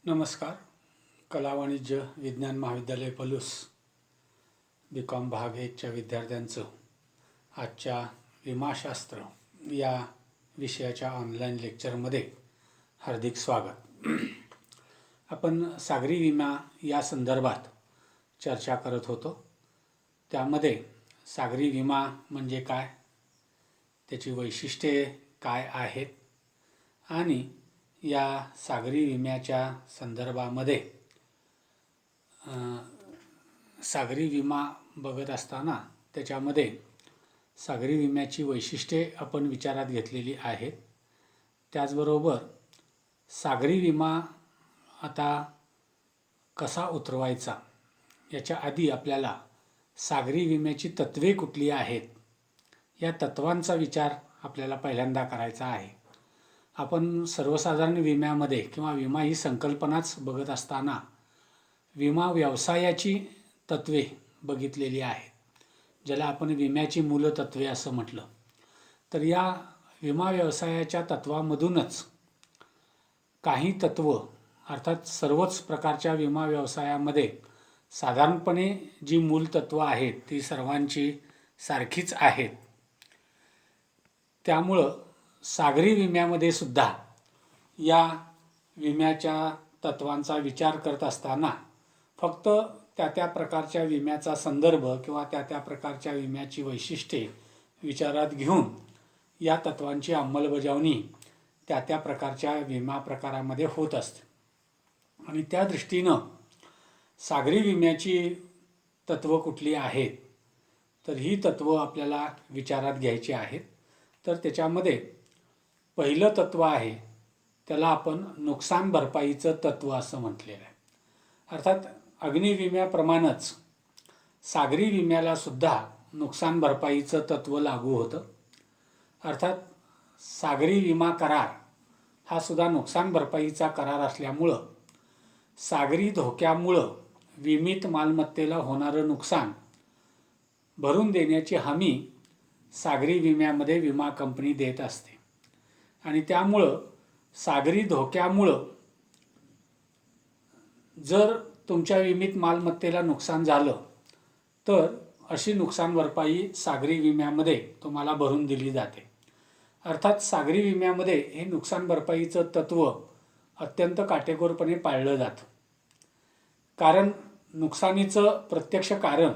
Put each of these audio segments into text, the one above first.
नमस्कार. कला वाणिज्य विज्ञान महाविद्यालय पलूस बी.कॉम भाग 1च्या विद्यार्थ्यांचं आजच्या विमाशास्त्र या विषयाच्या ऑनलाईन लेक्चरमध्ये हार्दिक स्वागत. आपण सागरी विमा या संदर्भात चर्चा करत होतो. त्यामध्ये सागरी विमा म्हणजे काय, त्याची वैशिष्ट्ये काय आहेत आणि या सागरी विम्याच्या संदर्भामध्ये सागरी विमा बघत असताना त्याच्यामध्ये सागरी विम्याची वैशिष्ट्ये आपण विचारात घेतलेली आहेत. त्याचबरोबर सागरी विमा आता कसा उतरवायचा याच्या आधी आपल्याला सागरी विम्याची तत्त्वे कुठली आहेत या तत्त्वांचा विचार आपल्याला पहिल्यांदा करायचा आहे. आपण सर्वसाधारण विम्यामध्ये किंवा विमा ही संकल्पनाच बघत असताना विमा व्यवसायाची तत्त्वे बघितलेली आहेत, ज्याला आपण विम्याची मूलतत्त्वे असं म्हटलं. तर या विमा व्यवसायाच्या तत्त्वामधूनच काही तत्त्व, अर्थात सर्वच प्रकारच्या विमा व्यवसायामध्ये साधारणपणे जी मूलतत्त्व आहेत ती सर्वांची सारखीच आहेत. त्यामुळं सागरी विम्यामध्ये सुद्धा या विम्याच्या तत्त्वांचा विचार करत असताना फक्त त्या प्रकारच्या विम्याचा संदर्भ किंवा त्या प्रकारच्या विम्याची वैशिष्ट्ये विचारात घेऊन या तत्त्वांची अंमलबजावणी त्या प्रकारच्या विमा प्रकारामध्ये होत असते. आणि त्या दृष्टीनं सागरी विम्याची तत्त्व कुठली आहेत, तर ही तत्त्व आपल्याला विचारात घ्यायची आहेत. तर त्याच्यामध्ये पहिलं तत्त्व आहे त्याला आपण नुकसान भरपाईचं तत्त्व असं म्हटलेलं आहे. अर्थात अग्निविम्याप्रमाणेच सागरी विम्याला सुद्धा नुकसान भरपाईचं तत्त्व लागू होतं. अर्थात सागरी विमा करार हा सुद्धा नुकसान भरपाईचा करार असल्यामुळं सागरी धोक्यामुळं विमित मालमत्तेला होणारं नुकसान भरून देण्याची हमी सागरी विम्यामध्ये विमा कंपनी देत असते. आणि त्यामुळं सागरी धोक्यामुळं जर तुमच्या विमित मालमत्तेला नुकसान झालं तर अशी नुकसान भरपाई सागरी विम्यामध्ये तुम्हाला भरून दिली जाते. अर्थात सागरी विम्यामध्ये हे नुकसान भरपाईचं तत्त्व अत्यंत काटेकोरपणे पाळलं जातं. कारण नुकसानीचं प्रत्यक्ष कारण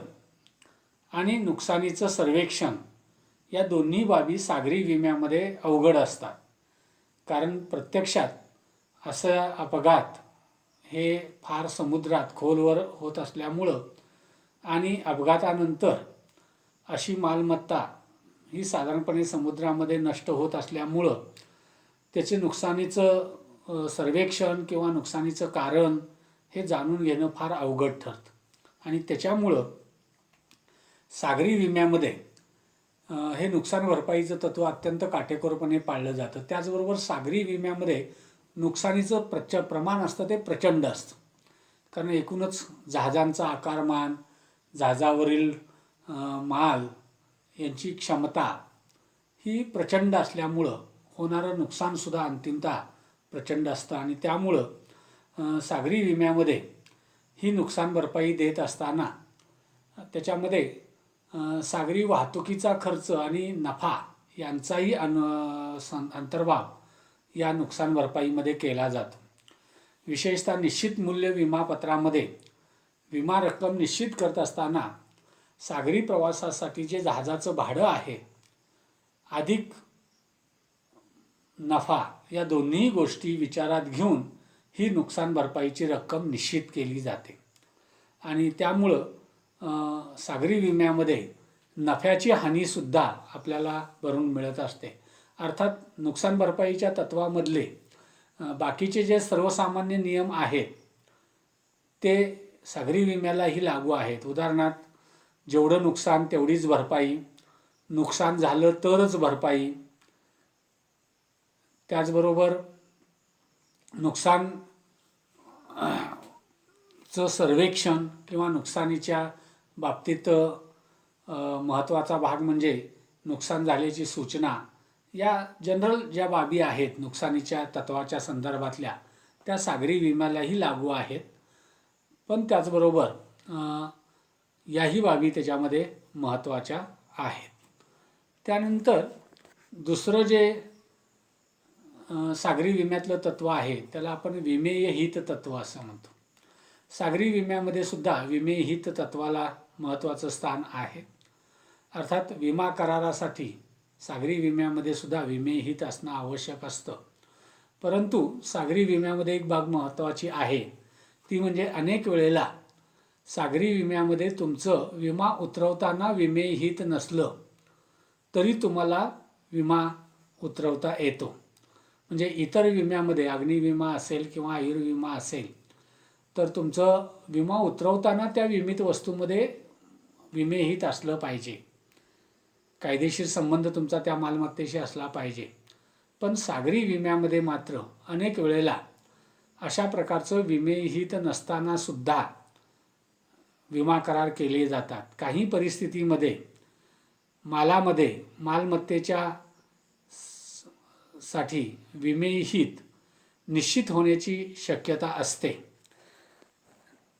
आणि नुकसानीचं सर्वेक्षण या दोन्ही बाबी सागरी विम्यामध्ये अवघड असतात. कारण प्रत्यक्षात असं अपघात हे फार समुद्रात खोलवर होत असल्यामुळं आणि अपघातानंतर अशी मालमत्ता ही साधारणपणे समुद्रामध्ये नष्ट होत असल्यामुळं त्याचे नुकसानीचं सर्वेक्षण किंवा नुकसानीचं कारण हे जाणून घेणं फार अवघड ठरतं. आणि त्याच्यामुळं सागरी विम्यामध्ये हे नुकसान भरपाईचं तत्त्व अत्यंत काटेकोरपणे पाळलं जातं. त्याचबरोबर सागरी विम्यामध्ये नुकसानीचं प्रमाण असतं ते प्रचंड असतं. कारण एकूणच जहाजांचा आकारमान, जहाजावरील माल यांची क्षमता ही प्रचंड असल्यामुळं होणारं नुकसानसुद्धा अंतिमतः प्रचंड असतं. आणि त्यामुळं सागरी विम्यामध्ये ही नुकसान भरपाई देत असताना त्याच्यामध्ये सागरी वाहतुकीचा खर्च आणि नफा यांचाही अंतर्भाव या नुकसान भरपाईमध्ये केला जातो. विशेषतः निश्चित मूल्य विमापत्रामध्ये विमा रक्कम निश्चित करत असताना सागरी प्रवासासाठी जे जहाजाचं भाडं आहे अधिक नफा या दोन्ही गोष्टी विचारात घेऊन ही नुकसान भरपाईची रक्कम निश्चित केली जाते. आणि त्यामुळं सागरी विम्यामध्ये नफ्याची हानीसुद्धा आपल्याला भरून मिळत असते. अर्थात नुकसान भरपाईच्या तत्त्वामधले बाकीचे जे सर्वसामान्य नियम आहेत ते सागरी विम्यालाही लागू आहेत. उदाहरणार्थ जेवढं नुकसान तेवढीच भरपाई, नुकसान झालं तरच भरपाई, त्याचबरोबर नुकसानचं सर्वेक्षण किंवा नुकसानीच्या बाबतीत महत्त्वाचा भाग म्हणजे नुकसान झाल्याची सूचना, या जनरल ज्या बाबी आहेत नुकसानीच्या तत्त्वाच्या संदर्भातल्या त्या सागरी विम्यालाही लागू आहेत. पण त्याचबरोबर याही बाबी त्याच्यामध्ये महत्त्वाच्या आहेत. त्यानंतर दुसरं जे सागरी विम्यातलं तत्त्व आहे त्याला आपण विमेय हित तत्त्व असं म्हणतो. सागरी विम्यामध्ये सुद्धा विमेय हित तत्त्वाला महत्त्वाचं स्थान आहे. अर्थात विमा करारासाठी सागरी विम्यामध्ये सुद्धा विमेय हित असणं आवश्यक असतं. परंतु सागरी विम्यामध्ये एक बाब महत्त्वाची आहे, ती म्हणजे अनेक वेळेला सागरी विम्यामध्ये तुमचं विमा उतरवताना विमेय हित नसलं तरी तुम्हाला विमा उतरवता येतो. म्हणजे इतर विम्यामध्ये अग्निविमा असेल किंवा आयुर्विमा असेल तर तुमचं विमा उतरवताना त्या विमित वस्तूमध्ये विमेय हित असलं पाहिजे, कायदेशीर संबंध तुमचा त्या मालमत्तेशी असला पाहिजे. पण सागरी विम्यामध्ये मात्र अनेक वेळेला अशा प्रकारचं विमेय हित नसताना सुद्धा विमा करार केले जातात. काही परिस्थितीमध्ये मालामध्ये मालमत्तेच्या साठी विमेय हित निश्चित होण्याची शक्यता असते,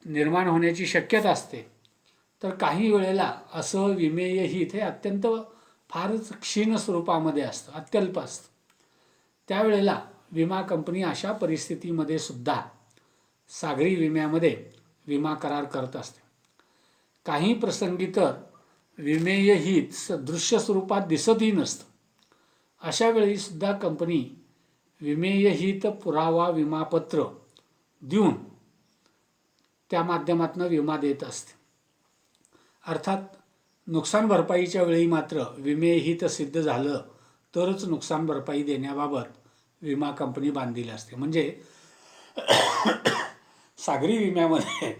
निर्माण होण्याची शक्यता असते. तर काही वेळेला असं विमेय हित हे अत्यंत फारच क्षीण स्वरूपामध्ये असतं, अत्यल्प असतं. त्यावेळेला विमा कंपनी अशा परिस्थितीमध्ये सुद्धा सागरी विम्यामध्ये विमा करार करत असते. काही प्रसंगी तर विमेय हित दृश्य स्वरूपात दिसतही नसतं. अशा वेळी सुद्धा कंपनी विमेय हित पुरावा विमापत्र देऊन त्या माध्यमातून विमा देत असते. अर्थात नुकसान भरपाईच्या वेळी मात्र विमेय हित सिद्ध झालं तरच नुकसान भरपाई देण्याबाबत विमा कंपनी बांधील असते. म्हणजे सागरी विम्यामध्ये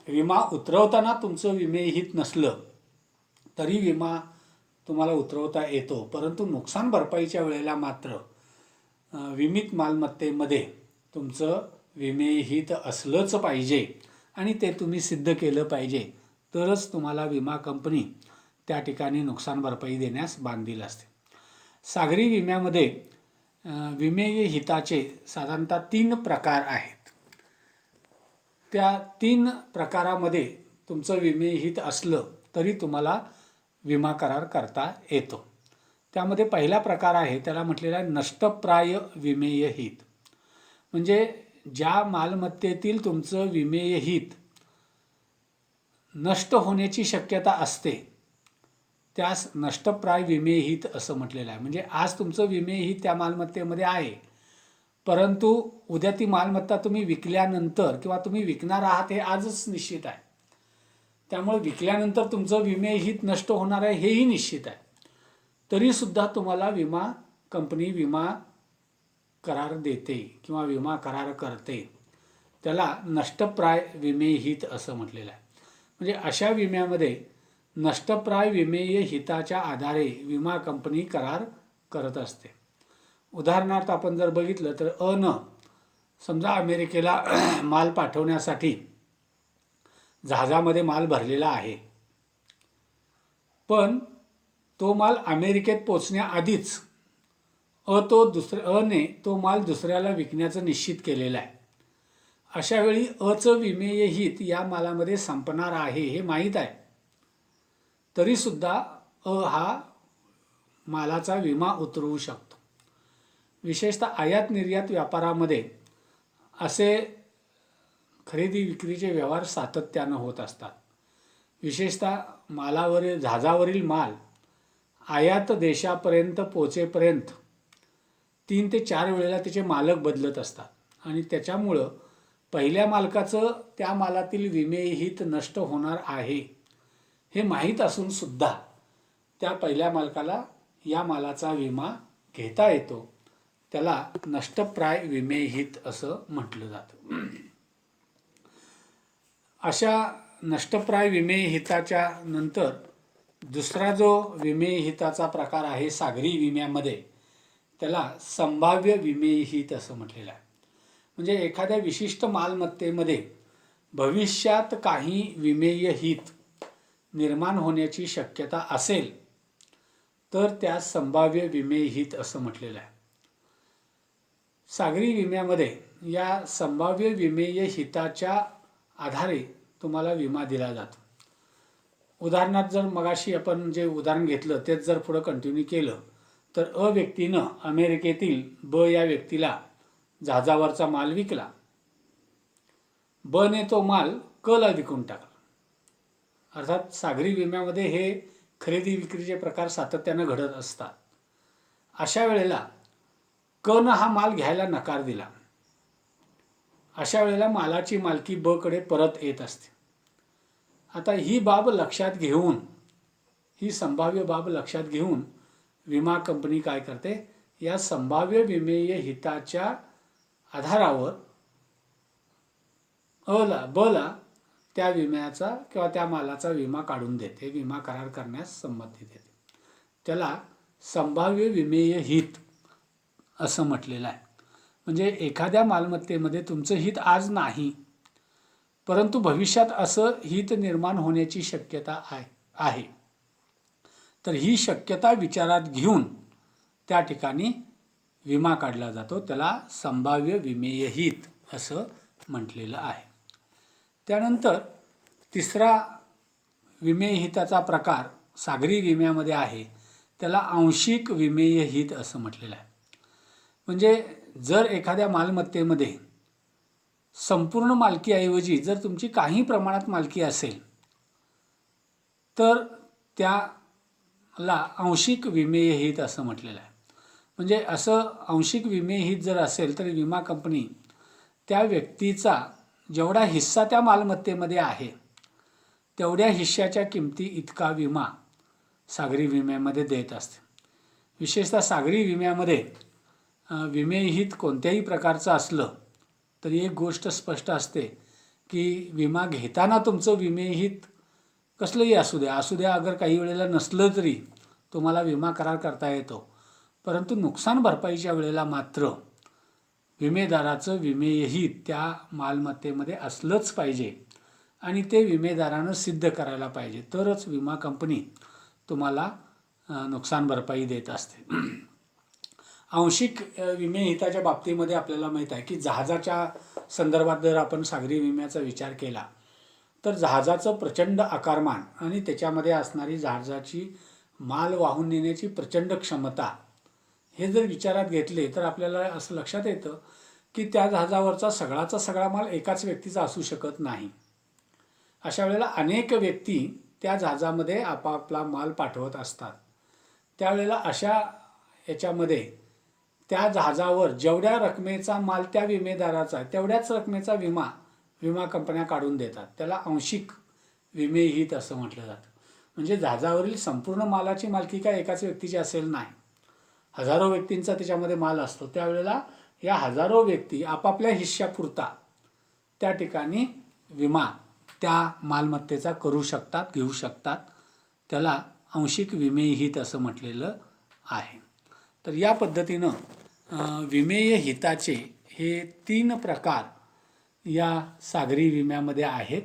विमा उतरवताना तुमचं विमेय हित नसलं तरी विमा तुम्हाला उतरवता येतो. परंतु नुकसान भरपाईच्या वेळेला मात्र विमित मालमत्तेमध्ये तुमचं विमेय हित असलंच पाहिजे आणि ते तुम्ही सिद्ध केलं पाहिजे, तरच तुम्हाला विमा कंपनी त्या ठिकाणी नुकसान भरपाई देण्यास बांधील असते. सागरी विम्यामध्ये विमेय हिताचे साधारणतः 3 प्रकार आहेत. त्या 3 प्रकारामध्ये तुमचं विमेय हित असलं तरी तुम्हाला विमा करार करता येतो. त्यामध्ये पहिला प्रकार आहे त्याला म्हटलेला आहे नष्टप्राय विमेय हित. म्हणजे ज्या मालमत्तेतील तुमचं विमेय हित नष्ट होण्याची शक्यता असते त्यास नष्टप्राय विमेय हित असं म्हटलेलं आहे. म्हणजे आज तुमचं विमेय हित त्या मालमत्तेमध्ये आहे, परंतु उद्या ती मालमत्ता तुम्ही विकल्यानंतर किंवा तुम्ही विकणार आहात हे आजच निश्चित आहे. त्यामुळे विकल्यानंतर तुमचं विमेय हित नष्ट होणार आहे हेही निश्चित आहे. तरीसुद्धा तुम्हाला विमा कंपनी विमा करार देते किंवा विमा करार करते. त्याला नष्टप्राय विमेय हित असं म्हटलेलं आहे. म्हणजे अशा विम्यामध्ये नष्टप्राय विमेय हिताच्या आधारे विमा कंपनी करार करत असते. उदाहरणार्थ आपण जर बघितलं तर समजा अमेरिकेला माल पाठवण्यासाठी जहाजामध्ये माल भरलेला आहे, पण तो माल अमेरिकेत पोचण्याआधीच अने तो माल दुसऱ्याला विकण्याचं निश्चित केलेलं आहे. अशा वेळी अचं विमेय हित या मालामध्ये संपणार आहे हे माहीत आहे, तरीसुद्धा हा मालाचा विमा उतरवू शकतो. विशेषतः आयात निर्यात व्यापारामध्ये असे खरेदी विक्रीचे व्यवहार सातत्यानं होत असतात. विशेषतः जहाजावरील माल आयात देशापर्यंत पोचेपर्यंत 3 ते 4 वेळेला त्याचे मालक बदलत असतात आणि त्याच्यामुळं पहिल्या मालकाचं त्या मालातील विमेय हित नष्ट होणार आहे हे माहीत असून सुद्धा त्या पहिल्या मालकाला या मालाचा विमा घेता येतो. त्याला नष्टप्राय विमेय हित असं म्हटलं जातं. अशा नष्टप्राय विमेय हिताच्या नंतर दुसरा जो विमेय हिताचा प्रकार आहे सागरी विम्यामध्ये त्याला संभाव्य विमेय हित असं म्हटलेलं आहे. म्हणजे एखाद्या विशिष्ट मालमत्तेमध्ये भविष्यात काही विमेय हित निर्माण होण्याची शक्यता असेल तर त्यास संभाव्य विमेय हित असं म्हटलेलं आहे. सागरी विम्यामध्ये या संभाव्य विमेय हिताच्या आधारे तुम्हाला विमा दिला जातो. उदाहरणार्थ जर मगाशी आपण जे उदाहरण घेतलं तेच जर पुढं कंटिन्यू केलं तर अ व्यक्तीनं अमेरिकेतील ब या व्यक्तीला जहाजावरचा माल विकला. ब ने तो माल क ला विकून टाकला. अर्थात सागरी विम्यामध्ये हे खरेदी विक्रीचे प्रकार सातत्यानं घडत असतात. अशा वेळेला क न हा माल घ्यायला नकार दिला. अशा वेळेला मालाची मालकी ब कडे परत येत असते. आता ही बाब लक्षात घेऊन, ही संभाव्य बाब लक्षात घेऊन विमा कंपनी काय करते, या संभाव्य विमेय हिताच्या आधारावर ब ला त्या विम्याचा किंवा त्या मालाचा विमा काढून देते, विमा करार करण्यास संमती देते. त्याला संभाव्य विमेय हित असं म्हटलेलं आहे. म्हणजे एखाद्या मालमत्तेमध्ये तुमचं हित आज नाही, परंतु भविष्यात असं हित निर्माण होण्याची शक्यता आहे. तर ही शक्यता विचारात घेऊन त्या ठिकाणी विमा काढला जातो. त्याला संभाव्य विमेय हित असं म्हटलेलं आहे. त्यानंतर तिसरा विमेय हिताचा प्रकार सागरी विम्यामध्ये आहे, त्याला आंशिक विमेय हित असं म्हटलेलं आहे. म्हणजे जर एखाद्या मालमत्तेमध्ये संपूर्ण मालकीऐवजी जर तुमची काही प्रमाणात मालकी असेल तर त्याला आंशिक विमेय हित असं म्हटलेलं आहे. म्हणजे असं आंशिक विमेय हित जर असेल तर विमा कंपनी त्या व्यक्तीचा जेवढा हिस्सा त्या मालमत्तेमध्ये आहे तेवढ्या हिश्श्याच्या किमती इतका विमा सागरी विम्यामध्ये देत असते. विशेषतः सागरी विम्यामध्ये विमेय हित कोणत्याही प्रकारचं असलं तरी एक गोष्ट स्पष्ट असते की विमा घेताना तुमचं विमेय हित कसलंही असू द्या अगर काही वेळेला नसलं तरी तुम्हाला विमा करार करता येतो. परंतु नुकसान भरपाईच्या वेळेला मात्र विमेदाराचं विमेय हित त्या मालमत्तेमध्ये असलंच पाहिजे आणि ते विमेदारानं सिद्ध करायला पाहिजे, तरच विमा कंपनी तुम्हाला नुकसान भरपाई देत असते. आंशिक विमेय हिताच्या बाबतीमध्ये आपल्याला माहीत आहे की जहाजाच्या संदर्भात जर आपण सागरी विम्याचा विचार केला तर जहाजाचं प्रचंड आकारमान आणि त्याच्यामध्ये असणारी जहाजाची माल वाहून नेण्याची प्रचंड क्षमता हे जर विचारात घेतले तर आपल्याला असं लक्षात येतं की त्या जहाजावरचा सगळाचा सगळा माल एकाच व्यक्तीचा असू शकत नाही. अशा वेळेला अनेक व्यक्ती त्या जहाजामध्ये आपापला माल पाठवत असतात. त्यावेळेला अशा याच्यामध्ये त्या जहाजावर जेवढ्या रकमेचा माल त्या विमेदाराचा तेवढ्याच रकमेचा विमा कंपन्या काढून देतात. त्याला आंशिक विमेय हित असं म्हटलं जातं. म्हणजे जहाजावरील संपूर्ण मालाची मालकी काय एकाच व्यक्तीची असेल नाही, हजारो व्यक्तींचा त्याच्यामध्ये माल असतो. त्यावेळेला या हजारो व्यक्ती आपापल्या हिश्श्यापुरता त्या ठिकाणी विमा त्या मालमत्तेचा करू शकतात, घेऊ शकतात. त्याला आंशिक विमेय हित असं म्हटलेलं आहे. तर या पद्धतीनं विमेय हिताचे हे 3 प्रकार या सागरी विम्यामध्ये आहेत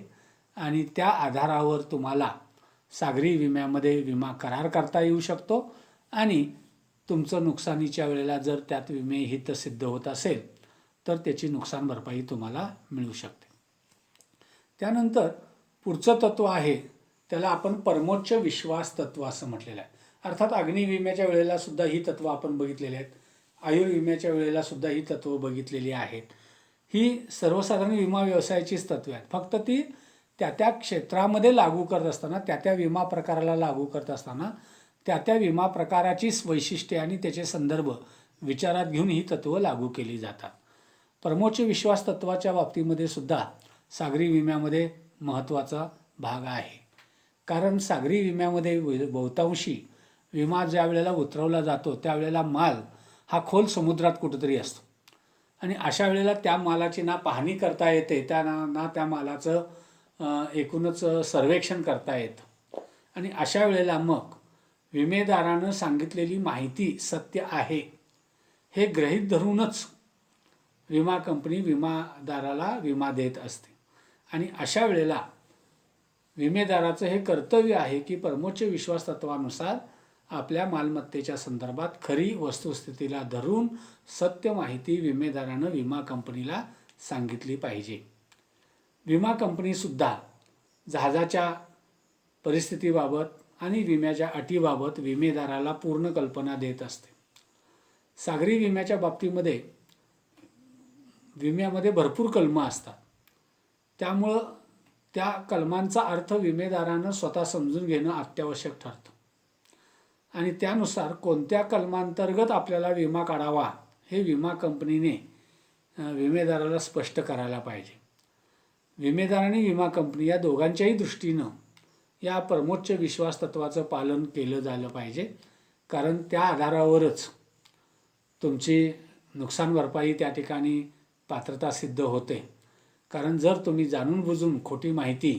आणि त्या आधारावर तुम्हाला सागरी विम्यामध्ये विमा करार करता येऊ शकतो आणि तुमचं नुकसानीच्या वेळेला जर त्यात विमेय हित सिद्ध होत असेल तर त्याची नुकसान भरपाई तुम्हाला मिळू शकते. त्यानंतर पुढचं तत्व आहे त्याला आपण परमोच्च विश्वास तत्व असं म्हटलेलं आहे. अर्थात अग्नी विम्याच्या वेळेला सुद्धा ही तत्व आपण बघितलेली आहेत, आयुर्विम्याच्या वेळेला सुद्धा ही तत्व बघितलेली आहेत. ही सर्वसाधारण विमा व्यवसायाचीच तत्वे आहेत. फक्त ती त्या क्षेत्रामध्ये लागू करत असताना, त्या विमा प्रकाराला लागू करत असताना त्या विमा प्रकाराचीच वैशिष्ट्ये आणि त्याचे संदर्भ विचारात घेऊन ही तत्व लागू केली जातात. परमोच्च विश्वास तत्वाच्या बाबतीमध्ये सुद्धा सागरी विम्यामध्ये महत्त्वाचा भाग आहे. कारण सागरी विम्यामध्ये बहुतांशी विमा ज्या वेळेला उतरवला जातो त्यावेळेला माल हा खोल समुद्रात कुठेतरी असतो आणि अशा वेळेला त्या मालाची ना पाहणी करता येते, ना त्या मालाचं एकूणच सर्वेक्षण करता येतं. आणि अशा वेळेला मग विमेदारानं सांगितलेली माहिती सत्य आहे हे गृहीत धरूनच विमा कंपनी विमादाराला विमा देत असते. आणि अशा वेळेला विमेदाराचं हे कर्तव्य आहे की परमोच्च विश्वास तत्वानुसार आपल्या मालमत्तेच्या संदर्भात खरी वस्तुस्थितीला धरून सत्य माहिती विमेदारानं विमा कंपनीला सांगितली पाहिजे. विमा कंपनीसुद्धा जहाजाच्या परिस्थितीबाबत आणि विम्याच्या अटीबाबत विमेदाराला पूर्ण कल्पना देत असते. सागरी विम्याच्या बाबतीमध्ये विम्यामध्ये भरपूर कलमं असतात. त्यामुळं त्या कलमांचा अर्थ विमेदारानं स्वतः समजून घेणं अत्यावश्यक ठरतं आणि त्यानुसार कोणत्या कलमांतर्गत आपल्याला विमा काढावा हे विमा कंपनीने विमेदाराला स्पष्ट करायला पाहिजे. विमेदार आणि विमा कंपनी या दोघांच्याही दृष्टीनं या परमोच्च विश्वास तत्वाचं पालन केलं झालं पाहिजे, कारण त्या आधारावरच तुमची नुकसान भरपाई त्या ठिकाणी पात्रता सिद्ध होते. कारण जर तुम्ही जाणून बुजून खोटी माहिती,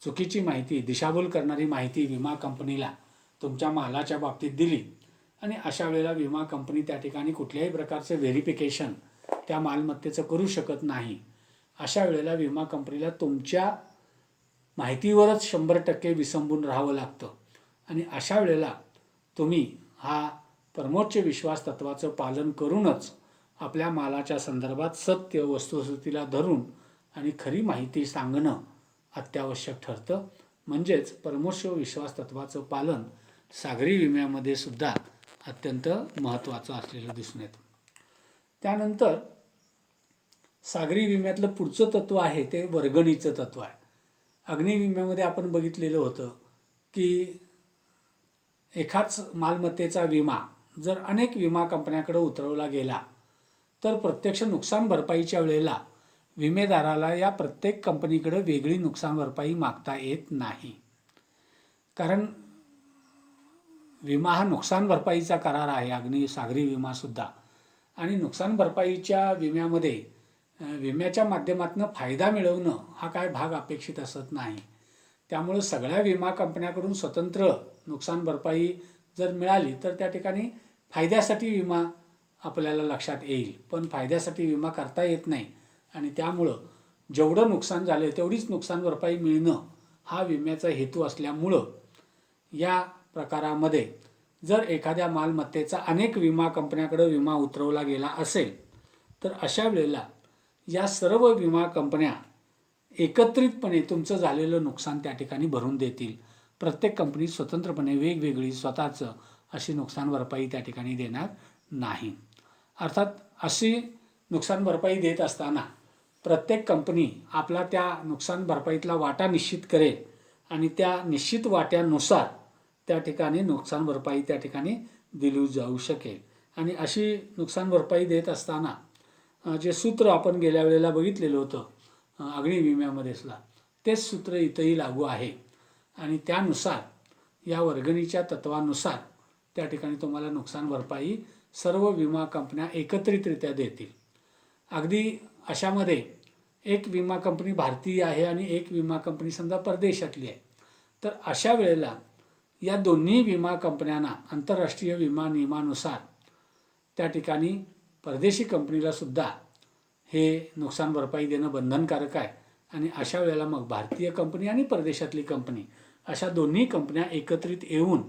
चुकीची माहिती, दिशाभूल करणारी माहिती विमा कंपनीला तुमच्या मालाच्या बाबतीत दिली आणि अशा वेळेला विमा कंपनी त्या ठिकाणी कुठल्याही प्रकारचे व्हेरिफिकेशन त्या मालमत्तेचं करू शकत नाही. अशा वेळेला विमा कंपनीला तुमच्या माहितीवरच 100% विसंबून राहावं लागतं आणि अशा वेळेला तुम्ही हा परमोच्च विश्वास तत्वाचं पालन करूनच आपल्या मालाच्या संदर्भात सत्य वस्तुस्थितीला धरून आणि खरी माहिती सांगणं अत्यावश्यक ठरतं. म्हणजेच परमोच्च विश्वास तत्वाचं पालन सागरी विम्यामध्ये सुद्धा अत्यंत महत्त्वाचं असलेलं दिसून येतं. त्यानंतर सागरी विम्यातलं पुढचं तत्त्व आहे ते वर्गणीचं तत्त्व आहे. अग्नी विम्यामध्ये आपण बघितलेलं होतं की एकाच मालमत्तेचा विमा जर अनेक विमा कंपन्याकडे उतरवला गेला तर प्रत्यक्ष नुकसान भरपाईच्या वेळेला विमेदाराला या प्रत्येक कंपनीकडे वेगळी नुकसान भरपाई मागता येत नाही. कारण विमा हा नुकसान भरपाईचा करार आहे, सागरी विमासुद्धा. आणि नुकसान भरपाईच्या विम्यामध्ये विम्याच्या माध्यमातून फायदा मिळवणं हा काय भाग अपेक्षित असत नाही. त्यामुळे सगळ्या विमा कंपन्याकडून स्वतंत्र नुकसान भरपाई जर मिळाली तर त्या ठिकाणी फायद्यासाठी विमा आपल्याला लक्षात येईल, पण फायद्यासाठी विमा करता येत नाही आणि त्यामुळं जेवढं नुकसान झालं तेवढीच नुकसान भरपाई मिळणं हा विम्याचा हेतू असल्यामुळं या प्रकारामध्ये जर एखाद्या मालमत्तेचा अनेक विमा कंपन्याकडे विमा उतरवला गेला असेल तर अशा वेळेला या सर्व विमा कंपन्या एकत्रितपणे तुमचं झालेलं नुकसान त्या ठिकाणी भरून देतील. प्रत्येक कंपनी स्वतंत्रपणे वेगवेगळी स्वतःचं अशी नुकसान भरपाई त्या ठिकाणी देणार नाही. अर्थात अशी नुकसान भरपाई देत असताना प्रत्येक कंपनी आपला त्या नुकसान भरपाईतला वाटा निश्चित करेल आणि त्या निश्चित वाट्यानुसार त्या ठिकाणी नुकसान भरपाई त्या ठिकाणी दिली जाऊ शकेल. आणि अशी नुकसान भरपाई देत असताना जे सूत्र आपण गेल्या वेळेला बघितलेलं होतं अग्नी विम्यामध्ये सुद्धा तेच सूत्र इथंही लागू आहे आणि त्यानुसार या वर्गणीच्या तत्वानुसार त्या ठिकाणी तुम्हाला नुकसान भरपाई सर्व विमा कंपन्या एकत्रितरित्या देतील. अगदी अशामध्ये एक विमा कंपनी भारतीय आहे आणि एक विमा कंपनी समजा परदेशातली आहे, तर अशा वेळेला या दोन्ही विमा कंपन्यांना आंतरराष्ट्रीय विमा नियमानुसार त्या ठिकाणी परदेशी कंपनीला सुद्धा हे नुकसान भरपाई देणं बंधनकारक आहे आणि अशा वेळेला मग भारतीय कंपनी आणि परदेशातली कंपनी अशा दोन्ही कंपन्या एकत्रित येऊन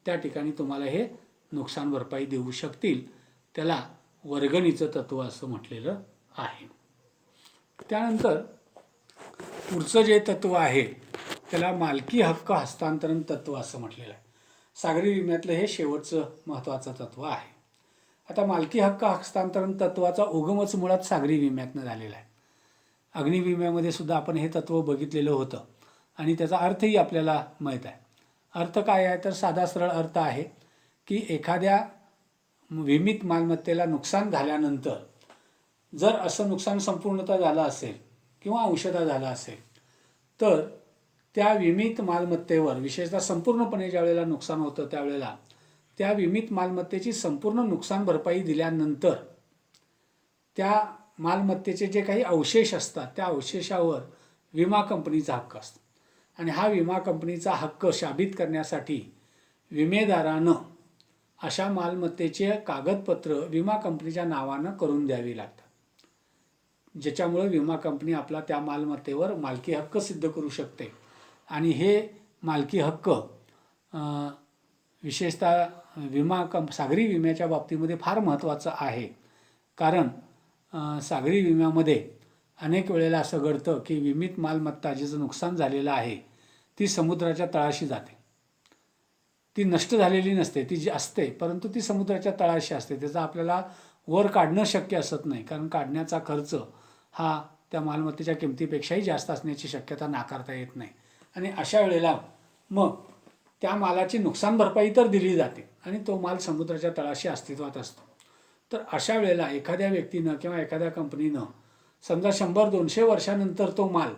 त्या ठिकाणी तुम्हाला हे नुकसान भरपाई देऊ शकतील. त्याला वर्गणीचं तत्त्व असं म्हटलेलं आहे. त्यानंतर पुढचं जे तत्त्व आहे त्याला मालकी हक्क हस्तांतरण तत्त्व असं म्हटलेलं आहे. सागरी विम्यातलं हे शेवटचं महत्त्वाचं तत्त्व आहे. आता मालकी हक्क हस्तांतरण तत्त्वाचा उगमच मुळात सागरी विम्यातनं झालेला आहे. अग्नि विम्यामध्ये सुद्धा आपण हे तत्त्व बघितलेलं होतं आणि त्याचा अर्थही आपल्याला माहीत आहे. अर्थ काय आहे तर साधा सरळ अर्थ आहे की एखाद्या विमित मालमत्तेला नुकसान झाल्यानंतर जर असं नुकसान संपूर्णतः झालं असेल किंवा अंशतः झालं असेल तर त्या विमित मालमत्तेवर विशेषतः संपूर्णपणे ज्या वेळेला नुकसान होतं त्यावेळेला त्या विमित मालमत्तेची संपूर्ण नुकसान भरपाई दिल्यानंतर त्या मालमत्तेचे जे काही अवशेष असतात त्या अवशेषावर विमा कंपनीचा हक्क असतो आणि हा विमा कंपनीचा हक्क शाबित करण्यासाठी विमेदारानं अशा मालमत्तेचे कागदपत्र विमा कंपनीच्या नावानं करून द्यावी लागतात, ज्याच्यामुळे विमा कंपनी आपला त्या मालमत्तेवर मालकी हक्क सिद्ध करू शकते आणि हे मालकी हक्क विशेषतः सागरी विम्याच्या बाबतीमध्ये फार महत्त्वाचं आहे. कारण सागरी विम्यामध्ये अनेक वेळेला असं घडतं की विमित मालमत्ता जिचं नुकसान झालेलं आहे ती समुद्राच्या तळाशी जाते. ती नष्ट झालेली नसते, ती जी असते परंतु ती समुद्राच्या तळाशी असते. त्याचा आपल्याला वर काढणं शक्य असत नाही, कारण काढण्याचा खर्च हा त्या मालमत्तेच्या किमतीपेक्षाही जास्त असण्याची शक्यता नाकारता येत नाही. आणि अशा वेळेला मग त्या मालाची नुकसान भरपाई तर दिली जाते आणि तो माल समुद्राच्या तळाशी अस्तित्वात असतो. तर अशा वेळेला एखाद्या व्यक्तीनं किंवा एखाद्या कंपनीनं समजा 100-200 वर्षानंतर तो माल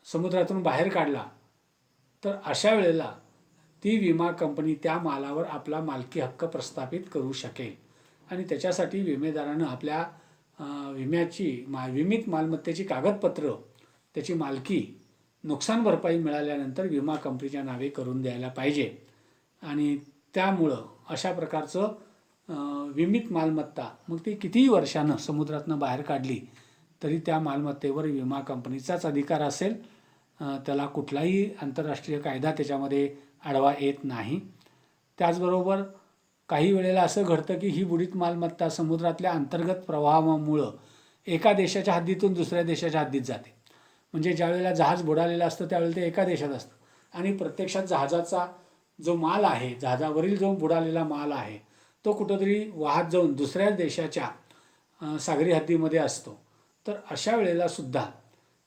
समुद्रातून बाहेर काढला, तर अशा वेळेला ती विमा कंपनी त्या मालावर आपला मालकी हक्क प्रस्थापित करू शकेल. आणि त्याच्यासाठी विमेदारानं आपल्या विमित मालमत्तेची कागदपत्र, त्याची मालकी, नुकसान भरपाई मिळाल्यानंतर विमा कंपनीच्या नावे करून द्यायला पाहिजे. आणि त्यामुळं अशा प्रकारचं विमित मालमत्ता मग ती कितीही वर्षानं समुद्रातनं बाहेर काढली तरी त्या मालमत्तेवर विमा कंपनीचाच अधिकार असेल. त्याला कुठलाही आंतरराष्ट्रीय कायदा त्याच्यामध्ये आडवा येत नाही. त्याचबरोबर काही वेळेला असं घडतं की ही बुडीत मालमत्ता समुद्रातल्या अंतर्गत प्रवाहामुळं एका देशाच्या हद्दीतून दुसऱ्या देशाच्या हद्दीत जाते. म्हणजे ज्यावेळेला जहाज बुडालेलं असतं त्यावेळेला ते एका देशात असतं आणि प्रत्यक्षात जहाजाचा जो माल आहे, जहाजावरील जो बुडालेला माल आहे तो कुठंतरी वाहत जाऊन दुसऱ्या देशाच्या सागरी हद्दीमध्ये असतो. तर अशा वेळेला सुद्धा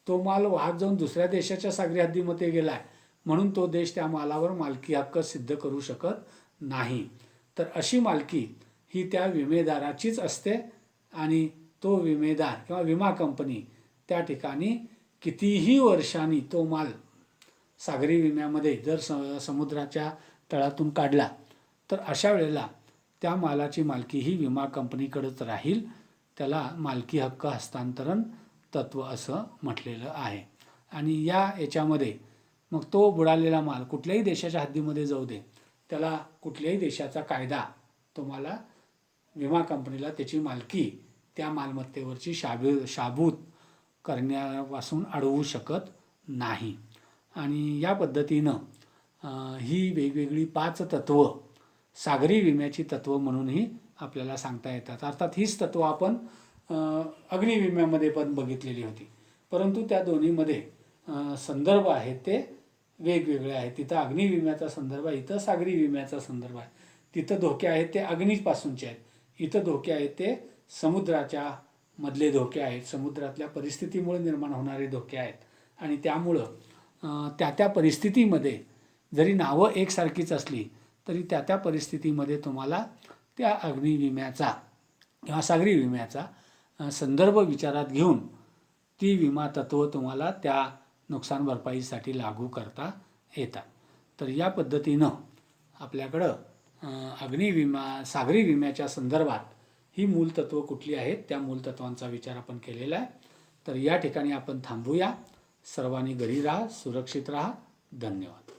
तो माल वाहत जाऊन दुसऱ्या देशाच्या सागरी हद्दीमध्ये गेला आहे म्हणून तो देश त्या मालावर मालकी हक्क सिद्ध करू शकत नाही. तर अशी मालकी ही त्या विमेदाराचीच असते आणि तो विमेदार किंवा विमा कंपनी त्या ठिकाणी कितीही वर्षांनी तो माल सागरी विम्यामध्ये जर समुद्राच्या तळातून काढला तर अशा वेळेला त्या मालाची मालकी ही विमा कंपनीकडेच राहील. त्याला मालकी हक्क हस्तांतरण तत्त्व असं म्हटलेलं आहे. आणि याच्यामध्ये मग तो बुडालेला माल कुठल्याही देशाच्या हद्दीमध्ये जाऊ दे, त्याला कुठल्याही देशाचा कायदा तुम्हाला विमा कंपनीला त्याची मालकी त्या मालमत्तेवरची शाबूत करण्यापासून अडवू शकत नाही. आणि या पद्धतीनं ही वेगवेगळी 5 तत्त्व सागरी विम्याची तत्त्व म्हणूनही आपल्याला सांगता येतात. अर्थात हीच तत्त्व आपण अग्निविम्यामध्ये पण बघितलेली होती, परंतु त्या दोन्हीमध्ये संदर्भ आहेत ते वेगवेगळे आहेत. तिथं अग्निविम्याचा संदर्भ आहे, इथं सागरी विम्याचा संदर्भ आहे. तिथं धोके आहेत ते अग्नीपासूनचे आहेत, इथं धोके आहेत ते समुद्राच्या मधले धोके आहेत, समुद्रातल्या परिस्थितीमुळे निर्माण होणारे धोके आहेत. आणि त्यामुळं त्या परिस्थितीमध्ये जरी नावं एकसारखीच असली तरी त्या परिस्थितीमध्ये तुम्हाला त्या अग्निविम्याचा किंवा सागरी विम्याचा संदर्भ विचारात घेऊन ती विमा तत्त्व तुम्हाला त्या नुकसान भरपाईसाठी लागू करता येतात. तर या पद्धतीनं आपल्याकडं सागरी विम्याच्या संदर्भात ही मूलतत्त्व कुठली आहेत त्या मूलतत्वांचा विचार आपण केलेला आहे. तर या ठिकाणी आपण थांबूया. सर्वांनी घरी राहा, सुरक्षित राहा. धन्यवाद.